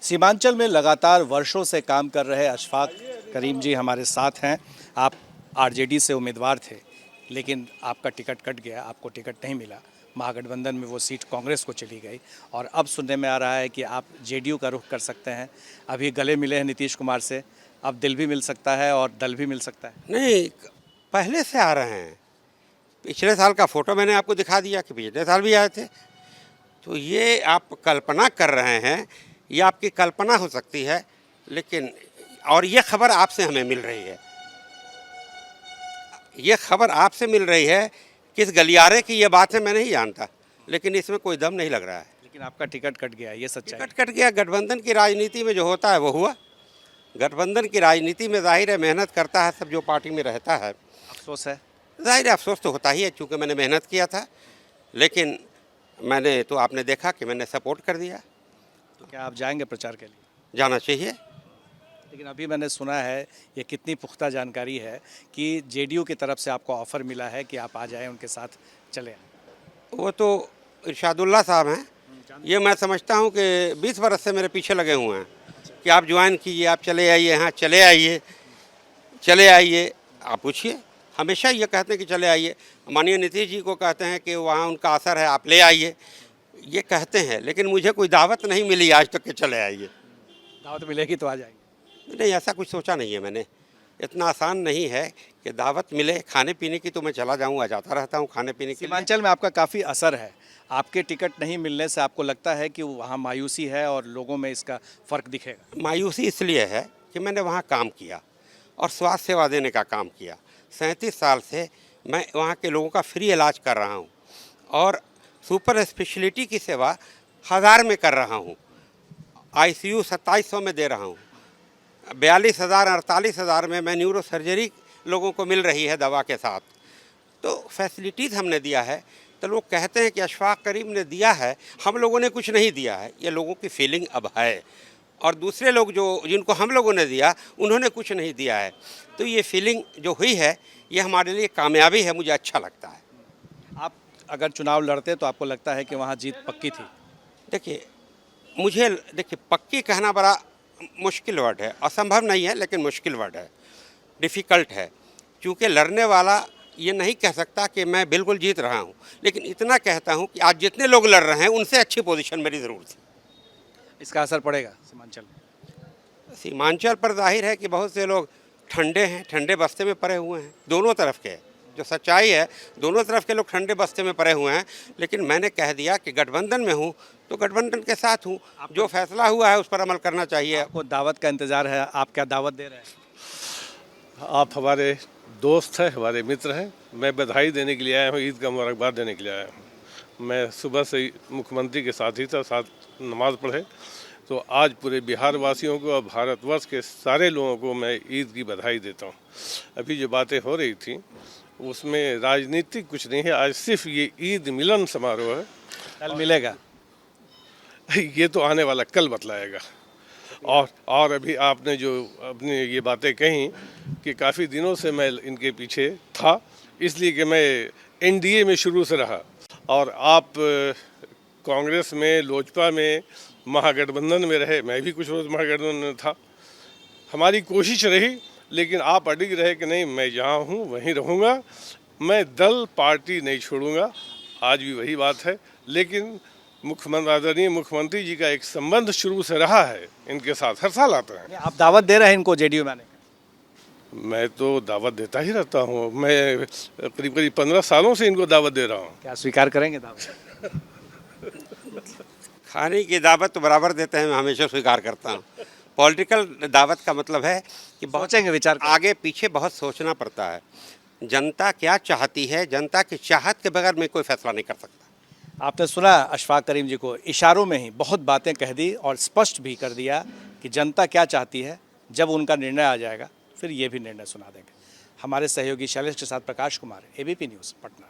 सीमांचल में लगातार वर्षों से काम कर रहे अशफाक करीम जी हमारे साथ हैं। आप आरजेडी से उम्मीदवार थे, लेकिन आपका टिकट कट गया, आपको टिकट नहीं मिला। महागठबंधन में वो सीट कांग्रेस को चली गई और अब सुनने में आ रहा है कि आप जेडीयू का रुख कर सकते हैं। अभी गले मिले हैं नीतीश कुमार से, अब दिल भी मिल सकता है और दल भी मिल सकता है। नहीं, पहले से आ रहे हैं। पिछले साल का फोटो मैंने आपको दिखा दिया कि पिछले साल भी आए थे। तो ये आप कल्पना कर रहे हैं, ये आपकी कल्पना हो सकती है, लेकिन और ये खबर आपसे हमें मिल रही है। ये खबर आपसे मिल रही है, किस गलियारे की ये बात है मैं नहीं जानता, लेकिन इसमें कोई दम नहीं लग रहा है। लेकिन आपका टिकट कट गया, ये सच्चाई है। टिकट कट गया। गठबंधन की राजनीति में जो होता है वो हुआ। गठबंधन की राजनीति में जाहिर है मेहनत करता है सब जो पार्टी में रहता है। अफसोस है। जाहिर है अफसोस तो होता ही है, चूँकि मैंने मेहनत किया था, लेकिन मैंने तो आपने देखा कि मैंने सपोर्ट कर दिया। तो क्या आप जाएंगे प्रचार के लिए? जाना चाहिए। लेकिन अभी मैंने सुना है, ये कितनी पुख्ता जानकारी है कि जेडीयू की तरफ से आपको ऑफ़र मिला है कि आप आ जाएं, उनके साथ चले आएं। वो तो इरशादुल्ला साहब हैं। ये मैं समझता हूँ कि 20 बरस से मेरे पीछे लगे हुए हैं कि आप ज्वाइन कीजिए, आप चले आइए, हाँ चले आइए, चले आइए। आप पूछिए, हमेशा ये कहते हैं कि चले आइए। माननीय नीतीश जी को कहते हैं कि वहाँ उनका असर है, आप ले आइए, ये कहते हैं, लेकिन मुझे कोई दावत नहीं मिली आज तक कि चले आइए। दावत मिलेगी तो आ जाएंगे? नहीं, ऐसा कुछ सोचा नहीं है मैंने। इतना आसान नहीं है कि दावत मिले। खाने पीने की तो मैं चला जाऊँ, आ जाता रहता हूँ खाने पीने के लिए। सीमांचल में आपका काफ़ी असर है। आपके टिकट नहीं मिलने से आपको लगता है कि वहाँ मायूसी है और लोगों में इसका फ़र्क दिखेगा? मायूसी इसलिए है कि मैंने वहाँ काम किया और स्वास्थ्य सेवा देने का काम किया। 37 साल से मैं वहाँ के लोगों का फ्री इलाज कर रहा हूँ और सुपर स्पेशलिटी की सेवा 1000 में कर रहा हूँ। आईसीयू 2700 में दे रहा हूँ। 42,000 48,000 में मैं न्यूरो सर्जरी लोगों को मिल रही है दवा के साथ। तो फैसिलिटीज़ हमने दिया है। तो लोग कहते हैं कि अशफाक करीम ने दिया है, हम लोगों ने कुछ नहीं दिया है। ये लोगों की फीलिंग अब है, और दूसरे लोग जो जिनको हम लोगों ने दिया उन्होंने कुछ नहीं दिया है। तो ये फीलिंग जो हुई है, ये हमारे लिए कामयाबी है, मुझे अच्छा लगता है। आप अगर चुनाव लड़ते तो आपको लगता है कि वहाँ जीत पक्की थी? देखिए पक्की कहना बड़ा मुश्किल वर्ड है, असंभव नहीं है, लेकिन मुश्किल वर्ड है, डिफ़िकल्ट है। क्योंकि लड़ने वाला ये नहीं कह सकता कि मैं बिल्कुल जीत रहा हूँ, लेकिन इतना कहता हूँ कि आज जितने लोग लड़ रहे हैं उनसे अच्छी पोजीशन मेरी ज़रूर थी। इसका असर पड़ेगा सीमांचल में? सीमांचल पर जाहिर है कि बहुत से लोग ठंडे हैं, ठंडे बस्ते में पड़े हुए हैं। दोनों तरफ के, जो सच्चाई है, दोनों तरफ के लोग ठंडे बस्ते में पड़े हुए हैं। लेकिन मैंने कह दिया कि गठबंधन में हूँ तो गठबंधन के साथ हूँ। जो फैसला हुआ है उस पर अमल करना चाहिए। आपको दावत का इंतज़ार है, आप क्या दावत दे रहे हैं? आप हमारे दोस्त हैं, हमारे मित्र हैं। मैं बधाई देने के लिए आया हूँ, ईद का मुबारकबाद देने के लिए आया हूँ। मैं सुबह से ही मुख्यमंत्री के साथ ही था, साथ नमाज़ पढ़े। तो आज पूरे बिहार वासियों को और भारतवर्ष के सारे लोगों को मैं ईद की बधाई देता हूँ। अभी जो बातें हो रही थी उसमें राजनीतिक कुछ नहीं है, आज सिर्फ ये ईद मिलन समारोह है। कल मिलेगा? ये तो आने वाला कल बतलाएगा। और अभी आपने जो अपनी ये बातें कही कि काफ़ी दिनों से मैं इनके पीछे था, इसलिए कि मैं एनडीए में शुरू से रहा और आप कांग्रेस में, लोजपा में, महागठबंधन में रहे। मैं भी कुछ रोज़ महागठबंधन में था। हमारी कोशिश रही, लेकिन आप अडिग रहे कि नहीं मैं जहाँ हूँ वहीं रहूँगा, मैं दल पार्टी नहीं छोड़ूंगा। आज भी वही बात है, लेकिन आदरणीय मुख्यमंत्री जी का एक संबंध शुरू से रहा है इनके साथ, हर साल आता है। आप दावत दे रहे हैं इनको जेडीयू में आने का? मैं तो दावत देता ही रहता हूँ। मैं करीब 15 सालों से इनको दावत दे रहा हूँ। क्या स्वीकार करेंगे दावत? खाने की दावत तो बराबर देते हैं, मैं हमेशा स्वीकार करता हूँ। पॉलिटिकल दावत का मतलब है कि बहुत सोचेंगे, विचार करेंगे। आगे पीछे बहुत सोचना पड़ता है। जनता क्या चाहती है, जनता की चाहत के बगैर मैं कोई फैसला नहीं कर सकता। आपने सुना अशफाक करीम जी को, इशारों में ही बहुत बातें कह दी और स्पष्ट भी कर दिया कि जनता क्या चाहती है। जब उनका निर्णय आ जाएगा फिर ये भी निर्णय सुना देंगे। हमारे सहयोगी शैलेश के साथ प्रकाश कुमार, एबीपी न्यूज़, पटना।